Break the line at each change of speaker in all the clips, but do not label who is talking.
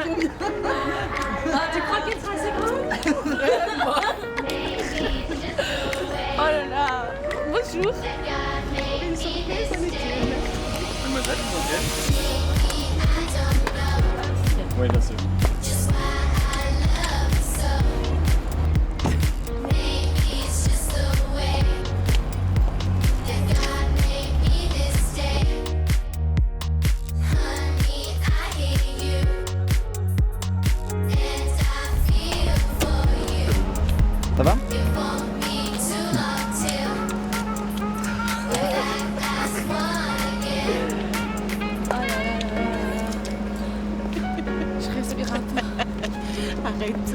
Ah, tu crois qu'elle sera assez grande? Oh là là. Bonjour. Une surprise, ça m'étonne.
Mademoiselle, vous êtes? Oui, bien sûr. Ça va?
Je respire un peu. Arrête.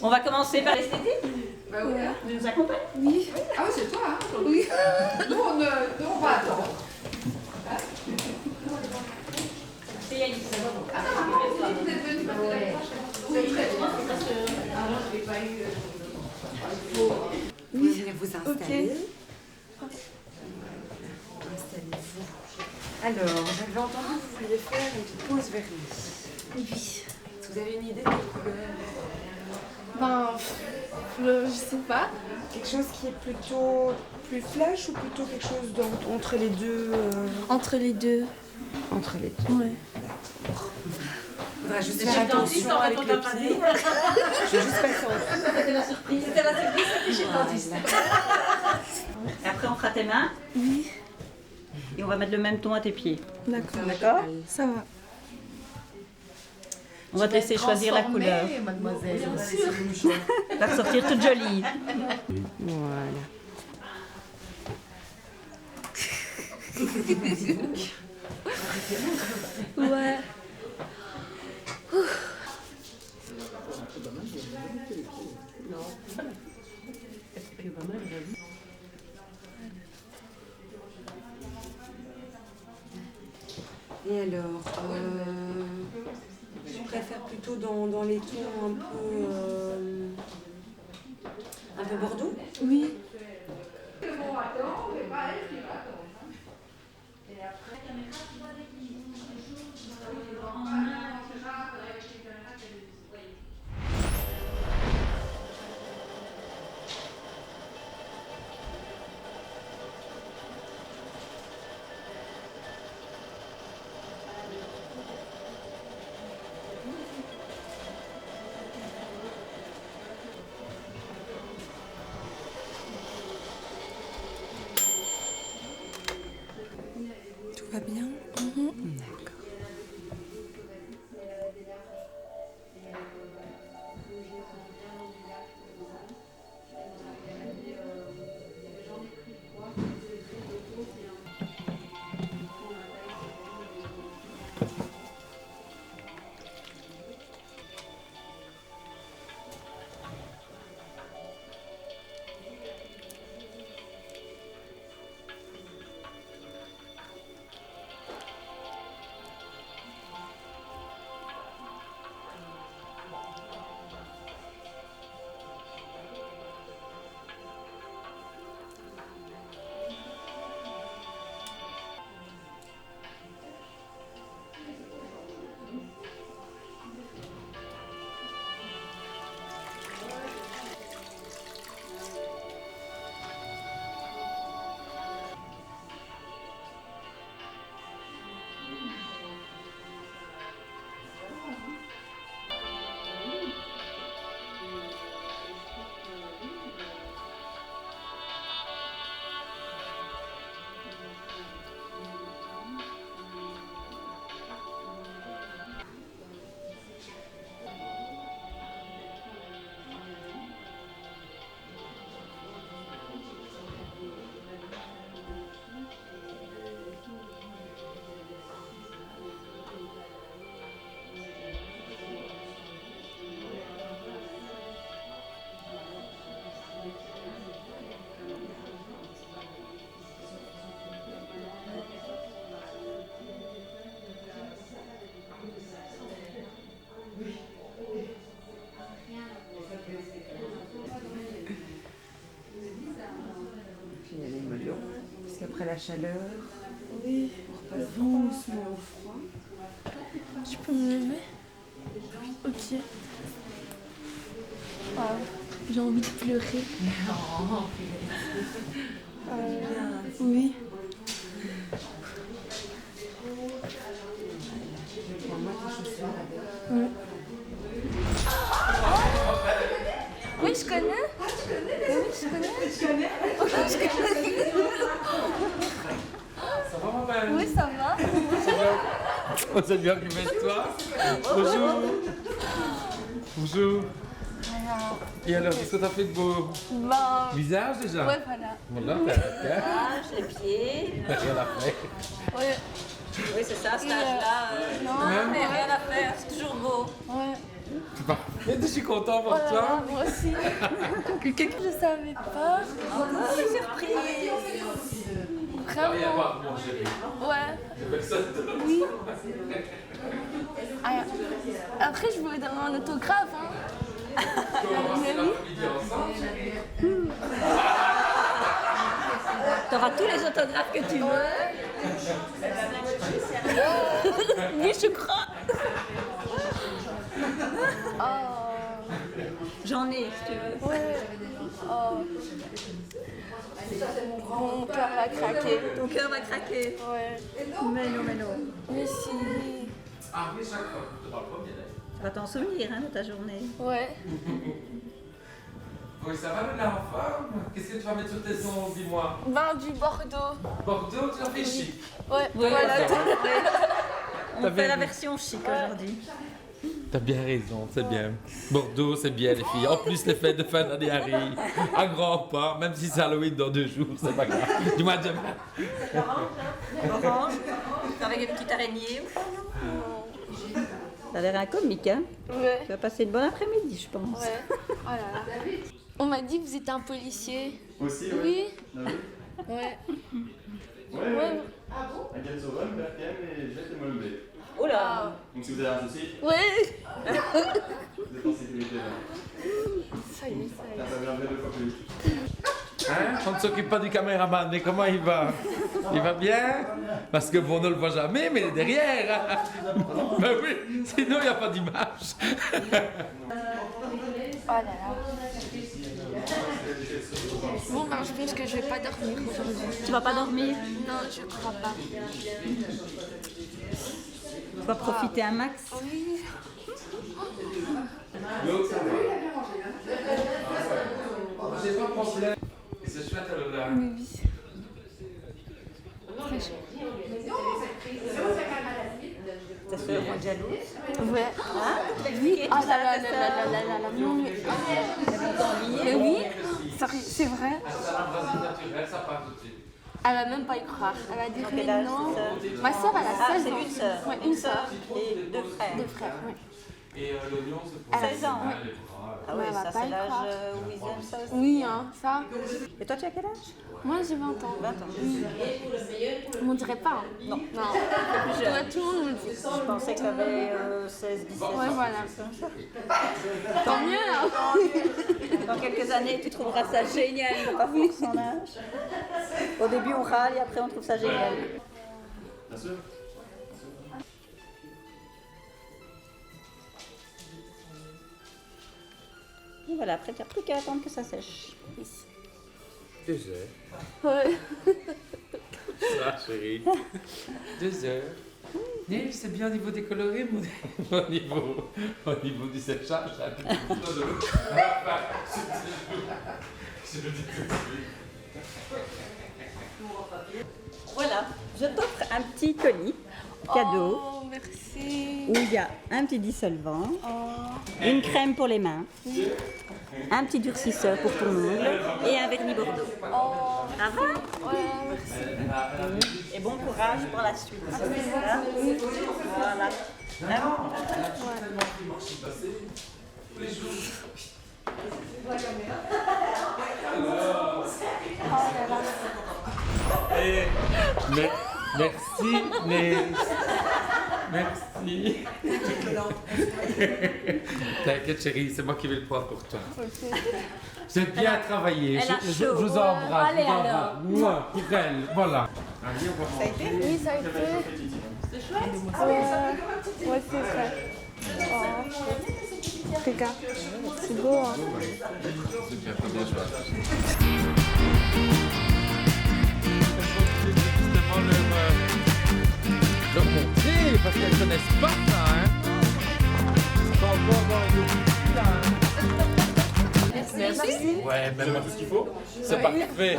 On va commencer par l'esthétique.
Bah oui.
Tu nous accompagnes?
Oui.
Ah oui, c'est toi, hein?
Oui.
Nous, on va attendre.
C'est Yannick.
Vous êtes venus parce que la c'est très bien.
Vous allez vous installer.
Ok.
Installez-vous. Alors, j'avais entendu que vous vouliez faire une pause vernis.
Oui.
Est-ce que vous avez une idée de couleur?
Ben, je sais pas.
Quelque chose qui est plutôt plus flash ou plutôt quelque chose entre les deux
Entre les deux.
Entre les deux.
Ouais.
Il faudra juste faire attention avec le pied. Je vais juste passer en dessous.
C'était la surprise. C'était la surprise, c'était chez le dentiste. Et après, on fera tes mains.
Oui.
Et on va mettre le même ton à tes pieds.
D'accord.
D'accord?
Ça va.
On va te laisser choisir la couleur.
Mademoiselle.
Tu vas ressortir toute jolie.
Voilà.
Ouais.
Et alors, je préfère plutôt dans les tons un peu bordeaux.
Oui.
Tout va bien? D'accord. après la chaleur.
Oui.
On repasse doucement au froid.
Tu peux me lever? Ok. Ah, j'ai envie de pleurer.
Non,
Oui.
prends-moi tes chaussures avec.
Oui. Oui, je connais.
Ah, tu connais
Oui, je connais.
Tu connais
Ça va, ma belle?
Oui, ça va.
On s'est bien occupé de toi. Bonjour. Bonjour. Et alors, qu'est-ce que t'as fait de beau
Ben,
visage déjà?
ouais, voilà.
Voilà, t'as
Ah, les pieds.
rien à faire.
Ouais.
Oui, c'est ça, cet âge-là.
Non,
Mais rien à faire, c'est toujours beau.
ouais.
C'est parfait, je suis content pour
Oh là
toi.
là, moi aussi. Je savais pas.
Oh, surprise.
Vraiment.
Rien à voir, mon chéri.
Ouais.
Personne.
Oui. Ah, après, je voulais donner un autographe. Hein. Mais oui.
T'auras tous les autographes que tu veux.
Oui, je crois. Oh.
J'en ai, si tu veux.
Ouais. Oh. Mon cœur va craquer.
Ton cœur va craquer.
Ouais.
Mais non, mais non.
Mais si.
Ah, mais chaque fois, tu te pas bien.
Tu vas t'en souvenir hein, de ta journée.
Ouais.
Oui, ça va, la forme? Qu'est-ce que tu vas mettre sur tes ongles, dis-moi?
Ben, du Bordeaux.
Bordeaux, tu l'as fait chic.
Ouais.
Oui,
Voilà.
On
T'as
fait
bien
la
vu.
version chic aujourd'hui.
T'as bien raison, c'est bien. Bordeaux, c'est bien, les filles. En plus, les fêtes de fin d'année arrivent. À grands pas, même si c'est Halloween dans 2 jours, c'est pas grave. Du mois de demain.
Orange, avec une petite araignée. Ça a l'air un comique, hein?
Ouais.
Tu vas passer une bonne après-midi, je pense.
Ouais. Oh là là. On m'a dit que vous étiez un policier.
Aussi,
Oui.
Ah oui.
Ouais.
Ouais, ouais. À Gelsoven, Berkem et Jet et Molbé.
Oh là!
Donc si vous avez un souci,
Ouais.
vous êtes en sécurité là.
Ça y est, ça y est.
Ça viendrait 2 fois plus vite.
Hein? On ne s'occupe pas du caméraman, mais comment il va? Il va bien? Parce que bon, on ne le voit jamais, mais il est derrière. Hein? Ben oui, sinon il n'y a pas d'image.
Oh là là. Bon, ben, je pense que je vais pas dormir aujourd'hui.
Tu vas pas dormir?
Non, je crois pas.
Tu vas profiter un max?
Oui.
L'autre, ça va. J'ai pas de problème. Et c'est chouette, elle là.
Mais oui. Très chouette.
Ta soeur rend jalouse?
Ouais.
Oui.
Ah là là là là là là là là. Non, mais oui, c'est vrai.
Ça, la brasier naturelle, ça part tout de suite.
Elle va même pas y croire. Elle va dire
quel
mais
âge,
non.
ta sœur?
Ma soeur, elle a
Ah,
16
c'est
ans.
une sœur.
Ouais, une sœur.
Et 2 frères.
Deux frères, ouais.
Et l'oignon, c'est pour...
Elle a
16 ans.
les bras.
Ah oui,
Ouais, elle va
ça
pas
c'est
y
l'âge
croire.
où ils aiment ça aussi.
Oui, hein, ça.
Et toi tu as quel âge?
Moi, j'ai 20 ans.
20 ans.
On dirait pas. Hein.
Non.
Non. Ouais, tout le monde me le dit.
Je pensais que tu avais 16, 17 ans.
Ouais, voilà. Tant mieux, hein.
Dans quelques années, tu trouveras ça génial, il n'a pas fait son âge. Au début, on râle et après, on trouve ça génial.
Bien sûr.
Et voilà, après, tu n'as plus qu'à attendre que ça sèche.
2 heures.
Ouais.
Ça, chérie. 2 heures. Mais c'est bien au niveau des coloris, mais au niveau du séchage, ça a plus de l'eau. Je le dis tout de suite.
Voilà, je t'offre un petit colis cadeau
Oh, merci.
où il y a un petit dissolvant, une crème pour les mains, un petit durcisseur pour ton ongle et un vernis Bordeaux.
Oh,
Ça va?
ouais, merci.
Et bon courage pour la suite. Voilà. Voilà.
Merci, mais Merci. T'inquiète chérie, c'est moi qui vais le prendre pour toi. J'ai bien travaillé.
elle a
Je
chaud.
vous embrasse.
Allez,
je vous embrasse.
alors.
Mouah, pour elle, voilà. Allez, on va manger.
Oui, ça a été. C'est chouette. Ouais, c'est ça. Oh. Regarde, c'est beau. Hein.
C'est bien, très bien chouette. Leur montrer, parce qu'elles ne connaissent pas ça, hein. Pas encore dans le là, hein.
Merci.
Ouais, même tout ce qu'il faut. C'est parfait.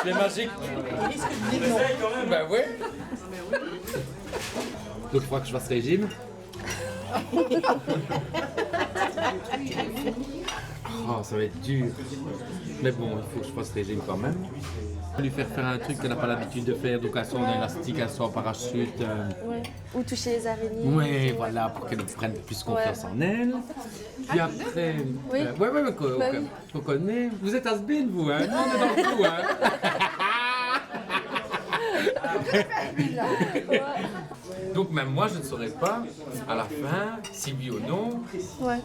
C'est magique. Ben ouais. Donc, je crois que je fasse régime. Oh, ça va être dur. Mais bon, il faut que je fasse régime quand même. Je vais lui faire un truc qu'elle n'a pas l'habitude de faire, donc un saut en élastique, un saut en parachute.
Ouais. Ou toucher les araignées.
Ouais, voilà, pour qu'elle prenne plus confiance en elle. Puis après,
Oui.
qu'on connaît. Vous êtes has-been, vous, hein? Non, on est dans le coup, hein? Donc même moi, je ne saurais pas, à la fin, si oui ou non,
Ouais.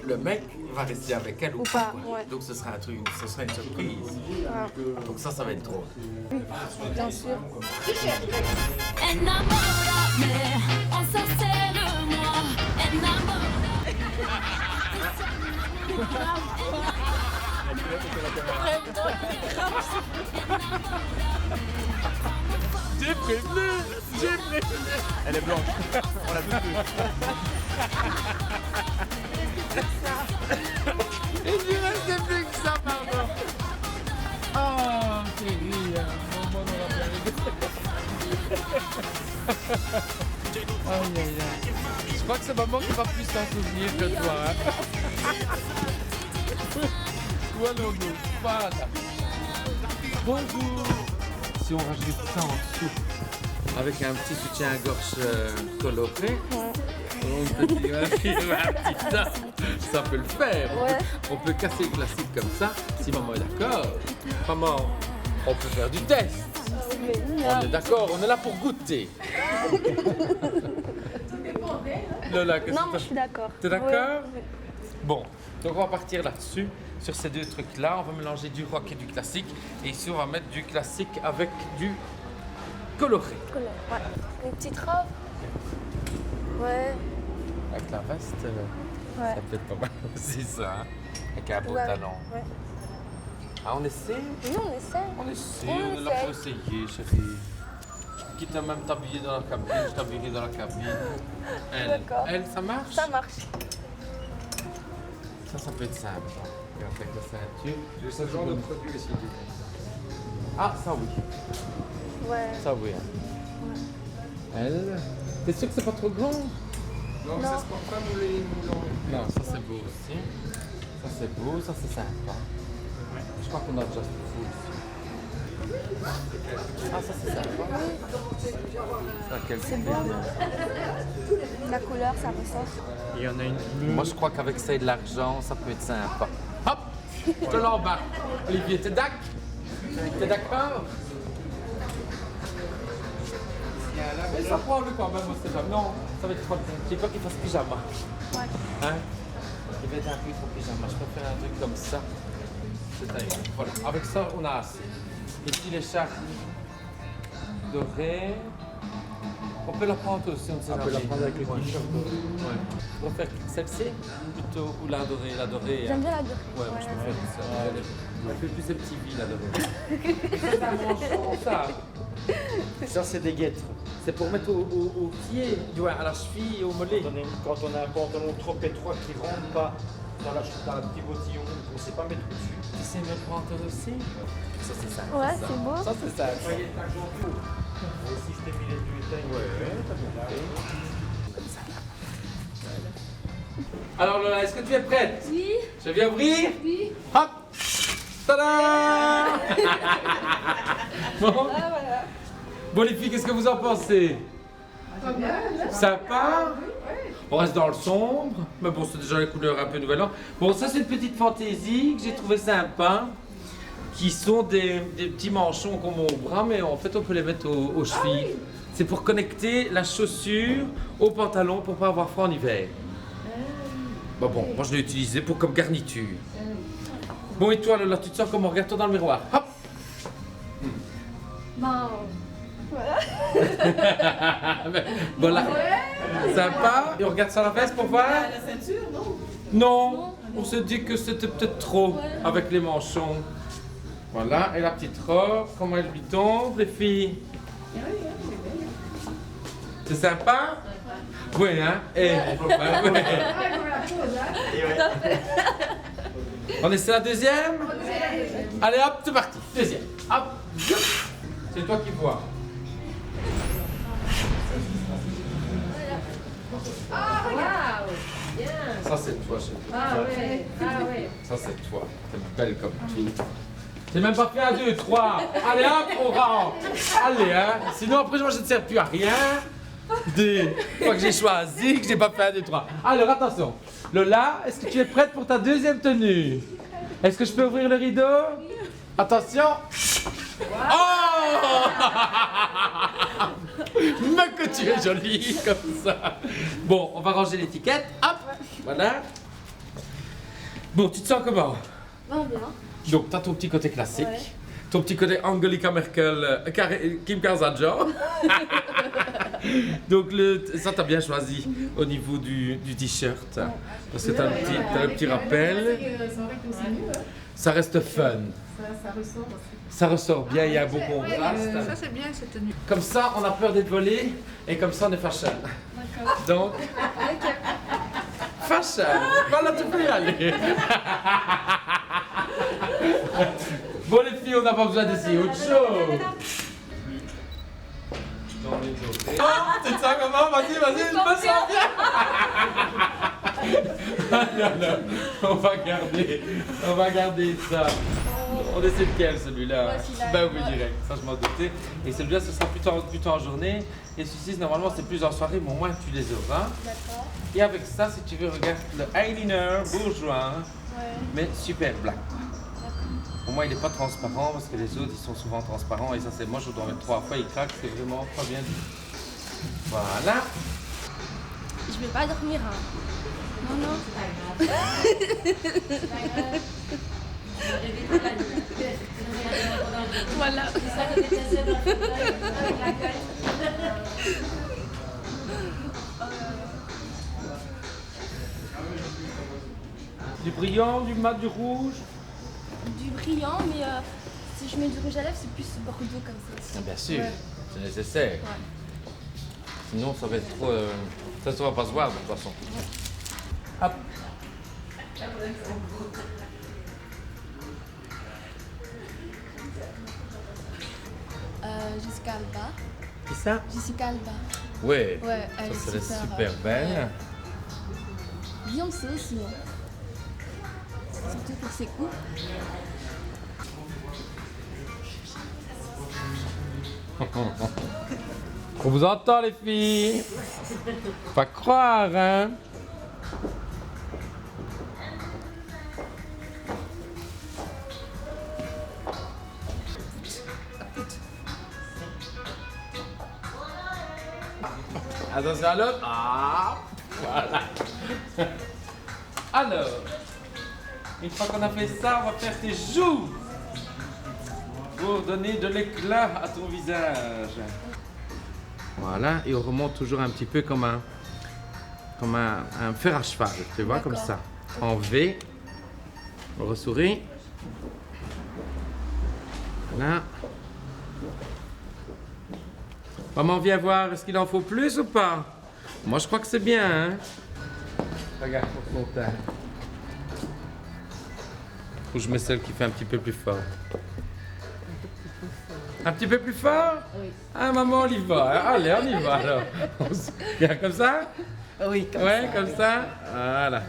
le mec va rester avec elle ou
pas,
quoi.
ouais.
Donc ce sera un truc, ce sera une surprise.
Ouais.
Donc ça va être drôle.
Bien sûr.
Enamórame, ensorcelle-moi, enamórame.
J'ai prévenu.
Elle est blanche. On l'a tous vu.
Et du reste, c'est plus que ça, pardon. Oh, chérie, maman, on va bien Aïe, aïe, aïe. Je crois que c'est maman qui va plus s'en souvenir que toi. Hein. Voilà, voilà. Bonjour. Si on rajoute ça en dessous, avec un petit soutien-gorge coloré, on peut dire un petit ça peut le faire.
Ouais.
On peut casser le classique comme ça, si maman est d'accord. Maman, on peut faire du test. On est d'accord, on est là pour goûter. Lola, qu'est-ce
Non,
que
moi je suis d'accord.
T'es d'accord?
Ouais.
Bon, donc on va partir là-dessus, sur ces deux trucs-là. On va mélanger du rock et du classique. Et ici, on va mettre du classique avec du coloré.
Ouais. Une petite robe. Ouais.
Avec la veste,
Ouais.
ça peut être pas mal aussi, ça. Hein? Avec un beau
Ouais.
talon.
Ouais.
Ah, on essaie?
Oui, on essaie.
On essaie,
On
on est là pour essayer, chérie. Quitte à même t'habiller dans la cabine, je t'habillerai dans la cabine.
D'accord.
Elle, ça marche?
Ça marche.
Ça peut être simple. Regarde avec la ceinture.
J'ai ce genre de produit aussi.
Ah, ça oui.
Ouais.
Ça oui. Hein. Elle. T'es sûr que c'est pas trop grand?
Non, ça se porte pas moulé.
Non, ça c'est beau aussi. Ça c'est beau, ça c'est sympa. Je crois qu'on a déjà ce qu'il faut aussi. Ah, ça c'est sympa.
C'est beau. La couleur, ça ressort.
Il y en a une bleue.
Moi je crois qu'avec ça et de l'argent, ça peut être sympa. Hop! Je te l'embarque. Olivier, t'es d'accord? T'es d'accord? Mais ça prend le quand même au pyjama. Non, ça va être trop. J'ai peur qu'il fasse pyjama.
Ouais.
Hein? Il va être un peu trop pyjama. Je préfère un truc comme ça. C'est-à-dire, voilà. Avec ça, on a assez. Ici, les charles dorées. On peut la prendre aussi, on ne sait jamais.
On peut la prendre avec le t-shirt.
Ouais. On va faire celle-ci plutôt ou la dorée. La dorée.
J'aime bien la dorée.
Ouais, moi je préfère ça. Elle fait plus ces petits billes la dorée. C'est un manchon, ça.
Ça, c'est des guêtres.
C'est pour mettre au pied, à la cheville et au mollet.
Quand on a un pantalon trop étroit qui ne rentre pas dans le petit bottillon, on ne sait pas mettre dessus.
Tu sais mettre pantalon aussi? Ça c'est ça.
Ouais, c'est beau.
Ça c'est ça.
Et si je t'ai mis les deux éteignes,
t'as bien fait. Alors Lola, est-ce que tu es prête?
Oui.
Je viens ouvrir?
Oui.
Hop! Tada! Bon.
Ah, voilà.
Bon les filles, qu'est-ce que vous en pensez? Sympa? On reste dans le sombre, mais bon c'est déjà les couleurs un peu nouvelles. Bon ça c'est une petite fantaisie que j'ai trouvé sympa, qui sont des petits manchons qu'on met au bras, mais en fait on peut les mettre aux chevilles. C'est pour connecter la chaussure au pantalon pour pas avoir froid en hiver. Bon, moi je l'ai utilisé pour comme garniture. Bon, et toi, Lola, tu te sens comment? Regarde-toi dans le miroir. Hop!
Ben,
Voilà. Sympa. Et on regarde sur la veste pour voir?
La ceinture, non?
Non, on s'est dit que c'était peut-être trop avec les manchons. Voilà, et la petite robe, comment elle lui tombe, les filles? C'est sympa? Oui, hein? Et mon copain, ouais. On essaie la deuxième? Allez hop, c'est parti. Deuxième. Hop. C'est toi qui vois. Ça c'est toi, chérie. Ça c'est toi. T'es belle comme tout. J'ai même pas fait un, deux, trois. Allez hop, on rentre. Allez, hein. Sinon après moi je ne sers plus à rien. Une fois que j'ai choisi, que j'ai pas fait un, deux, trois. Alors attention. Lola, est-ce que tu es prête pour ta deuxième tenue? Est-ce que je peux ouvrir le rideau? Attention. Oh! Mais que tu es jolie comme ça. Bon, on va ranger l'étiquette. Hop, voilà. Bon, tu te sens comment?
ben bien.
Donc, tu as ton petit côté classique, ton petit côté Angelica Merkel, Kim Kardashian. Donc, ça, tu as bien choisi au niveau du t-shirt. Parce que tu as le petit rappel. Ça reste fun. Ça ressort bien, il y a un beau contraste.
Ça, c'est bien cette tenue.
Comme ça, on a peur d'être volé et comme ça, on est fashion. Donc, fashion. Voilà, tu peux y aller. Bon, les filles, on n'a pas besoin d'essayer autre chose. Oh, tu te sens comment? Vas-y, je me sens bien. Ah, non, on va garder ça. On essaie lequel celui-là? Ben oui, direct, ça je m'en doutais. Et celui-là, ce sera plutôt en journée. Et celui-ci, normalement, c'est plus en soirée, mais au moins tu les auras.
D'accord.
Et avec ça, si tu veux, regarde le eyeliner bourgeois, mais super black. Au moins, il n'est pas transparent parce que les autres, ils sont souvent transparents. Et ça, c'est moi, je dois mettre 3 fois, il craque, c'est vraiment pas bien du tout. Voilà.
Je vais pas dormir, hein. Non. Voilà.
Du brillant, du mat, du rouge?
Du brillant, mais si je mets du rouge à lèvres, c'est plus bordeaux comme ça aussi.
Bien sûr,
Ouais.
c'est nécessaire. Sinon, ça va être trop. Ça ne va pas se voir de toute façon. Hop.
Jessica Alba.
Qui ça?
Jessica Alba.
Ouais.
Ouais,
Ça,
elle
c'est
est
super belle.
Beyoncé aussi. Surtout pour ses coups.
On vous entend, les filles. Pas croire, hein? Attention à l'autre. Ah, voilà. Alors, une fois qu'on a fait ça, on va faire tes joues pour donner de l'éclat à ton visage. Voilà, et on remonte toujours un petit peu comme un fer à cheval, tu vois, comme ça. En V, on ressourit. Voilà. Maman, viens voir, est-ce qu'il en faut plus ou pas? Moi, je crois que c'est bien, hein? Regarde pour ton teint. Ou je mets celle qui fait un petit peu plus fort. Un petit peu plus fort?
Oui.
Ah, maman, on y va. Allez, on y va alors. Bien comme ça?
Oui, comme
Ouais,
ça.
comme ça. Voilà.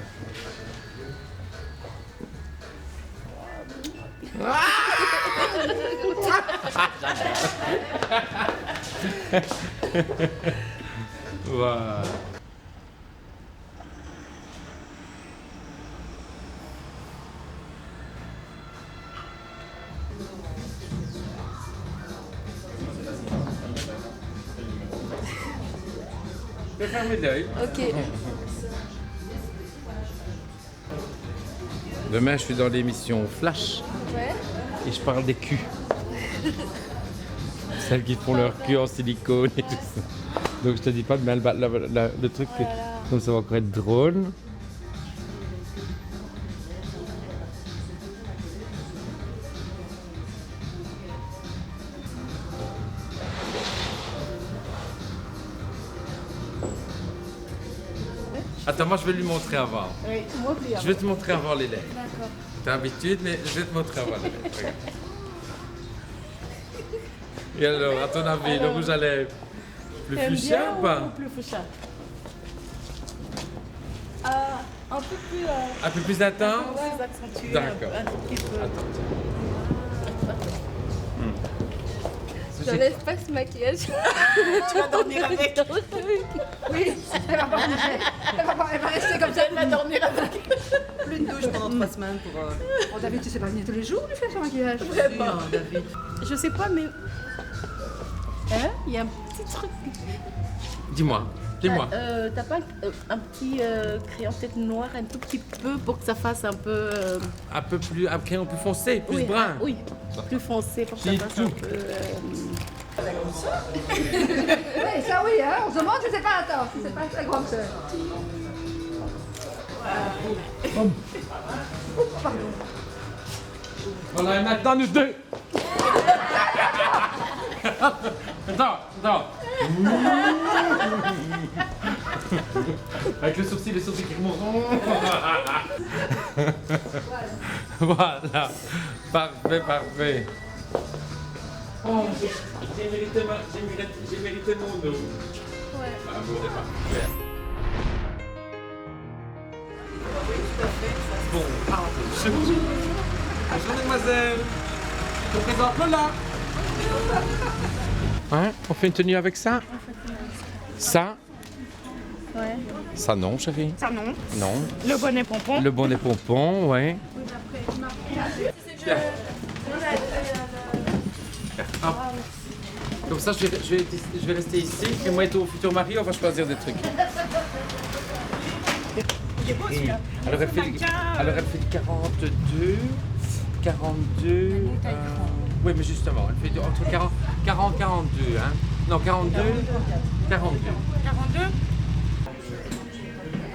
Voilà. peux fermer l'œil.
Ok.
Demain, je suis dans l'émission Flash
Ouais.
et je parle des culs. Celles qui font leur cul en silicone et tout ça. Donc je te dis pas de mal le truc, comme ça va encore être drôle. Attends, moi je vais lui montrer avant.
Oui, moi plus.
Je vais te montrer avant les lèvres.
D'accord.
T'as l'habitude, mais je vais te montrer avant les lèvres. Regarde. Et alors, à ton avis, le rouge à lèvres, plus fuchsia ou pas?
Plus fuchsia. Un peu plus.
Un peu plus intense?
Plus accentué.
D'accord.
Un petit peu.
Attends.
J'enlève pas ce maquillage.
Tu vas dormir avec.
Oui, elle va rester comme ça.
Elle va dormir avec.
Plus de douche pendant 3 semaines pour...
Oh, David, tu sais pas venir tous les jours lui faire son maquillage.
Vraiment, David.
Je sais pas, mais. Hein? Il y a un petit truc.
Dis-moi, dis-moi.
T'as pas un petit crayon peut-être noir, un tout petit peu pour que ça fasse un peu.
Un peu plus, un crayon plus foncé, plus
oui,
brun.
Oui, plus foncé pour que ça
Petit
fasse
tout.
un peu.
Oui, ça oui, hein. On se demande si c'est pas attends, si c'est pas ta grande sœur.
Voilà, et maintenant nous deux. Attends. Avec le sourcil qui remontent. Voilà. Parfait. Oh, j'ai mérité mon eau.
Ouais.
Ah, bon, c'est parfait. Bon, bonjour mademoiselle. Je te présente Lola. Hein? On fait une tenue avec ça? Ça?
Ouais.
Ça non, chérie.
Ça non.
Non.
Le bonnet pompon.
Le bonnet pompon, ouais. Tiens. Hop. Comme ça, je vais rester ici. Et moi et ton futur mari, on va choisir des trucs. Alors elle fait du 42. Oui, mais justement, elle fait entre 40 42. Hein. Non, 42. 42.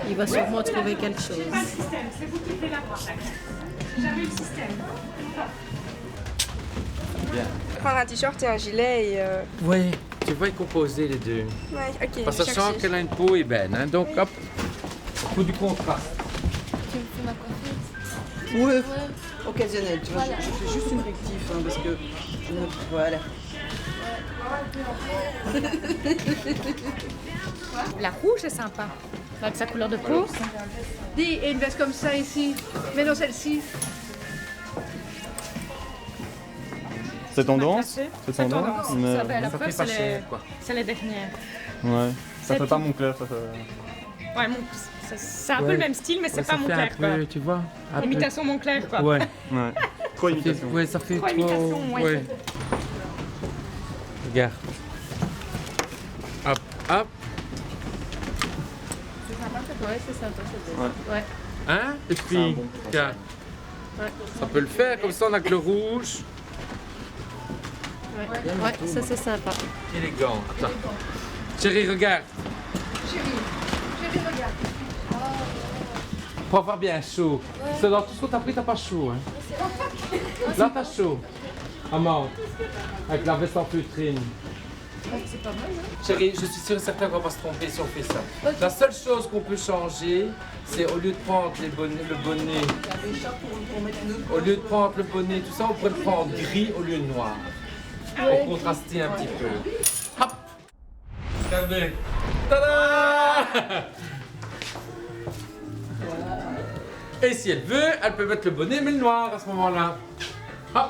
Il va sûrement trouver quelque chose.
Bien.
Prendre un t-shirt et un gilet et...
Oui, tu vas y composer les deux.
Ouais, ok.
Parce que
je
sachant
cherche.
qu'elle a une peau ébène, hein, donc hop, il faut du contraste.
Tu me fais ma coiffure?
Ouais, occasionnel, tu vois. Je fais juste une rectif, hein, parce que je ne... Voilà.
La rouge est sympa. Avec sa couleur de peau.
Dis, et une veste comme ça ici, mais non celle-ci.
C'est tendance? C'est tendance? Mais...
Ça, ben, la
Ça
preuve,
fait pas cher, quoi.
c'est les dernières.
Ouais. Ça
C'est
fait pas
tout.
mon clair, ça fait...
Ouais, c'est un peu
Ouais.
le même style, mais c'est
Ouais,
pas
ça
mon
fait
clair,
un
quoi.
peu, tu vois. un peu-
Imitation Montclair, quoi.
Ouais.
Ouais. Trop imitation.
Ouais, ça fait
Trop
trop.
imitation, ouais.
Regarde. Hop, hop.
Ouais, c'est sympa, c'est bien. Ouais.
Hein? Et
C'est un
puis,
bon.
regarde. Ça peut le faire, comme ça on a que le rouge.
Ouais, ça c'est sympa.
Élégant. Attends. Chérie, regarde.
Chérie, regarde.
Pour avoir bien chaud. Parce que dans tout ce qu'on t'a pris, t'as pas chaud. Hein. Là, t'as chaud. Maman, avec la veste en feutrine.
C'est pas mal, hein?
Chérie, je suis sûr et certain qu'on va pas se tromper si on fait ça. La seule chose qu'on peut changer, c'est au lieu de prendre le bonnet, au lieu de prendre le bonnet, tout ça, on pourrait le prendre gris au lieu de noir. Pour contraster un petit peu. Hop! Regardez! Tada! Et si elle veut, elle peut mettre le bonnet mais le noir à ce moment-là. Hop!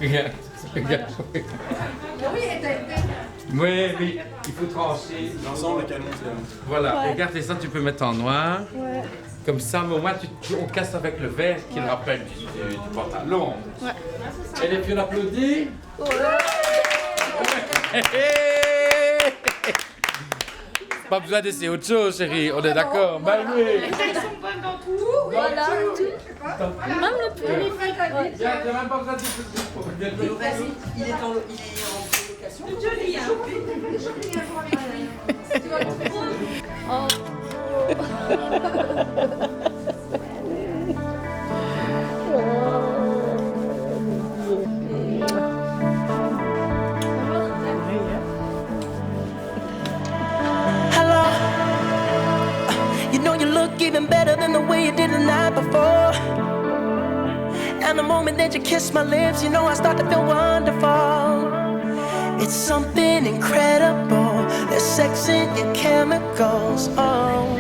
Regarde, regarde.
Oui, elle t'a été.
Oui, mais il faut trancher.
L'ensemble, le canon, c'est...
Voilà,
Ouais.
regarde, et ça tu peux mettre en noir.
Ouais.
Comme ça, mais au moins, on casse avec le vert qui le rappelle du pantalon.
Ouais.
Et les filles, on applaudit. Pas besoin d'essayer autre chose, chérie. On est d'accord. Bah oui.
Elles sont bonnes dans tout.
Voilà, tout. Même le pull. Ouais.
Viens, t'as même pas besoin de...
Vas-y, il est en colocation.
Joli, hein.
Hello. You know you look even better than the way you did the night before. And the moment that you kiss my lips, you know I start to feel wonderful. It's something incredible. There's sex in your chemicals. Oh,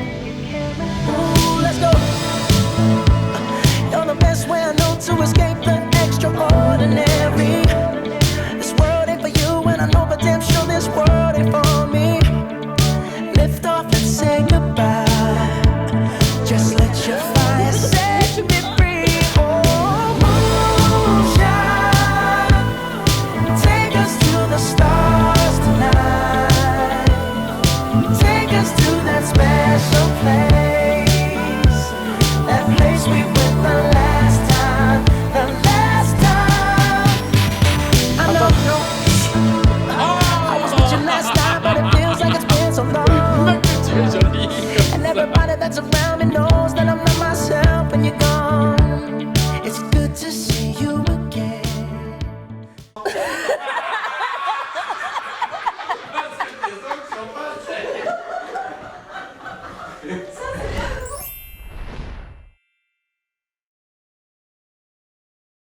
ooh, let's go. You're the best way I know to escape the extraordinary. This world ain't for you, and I know for damn sure this world ain't for me. Lift off and say goodbye. Just let your fire set me free. Oh, moonshine, take us to the stars tonight. Take us to that special place. That place we went the last time. The last time. I know. I was with you last night, but it feels like it's been so long. And everybody that's around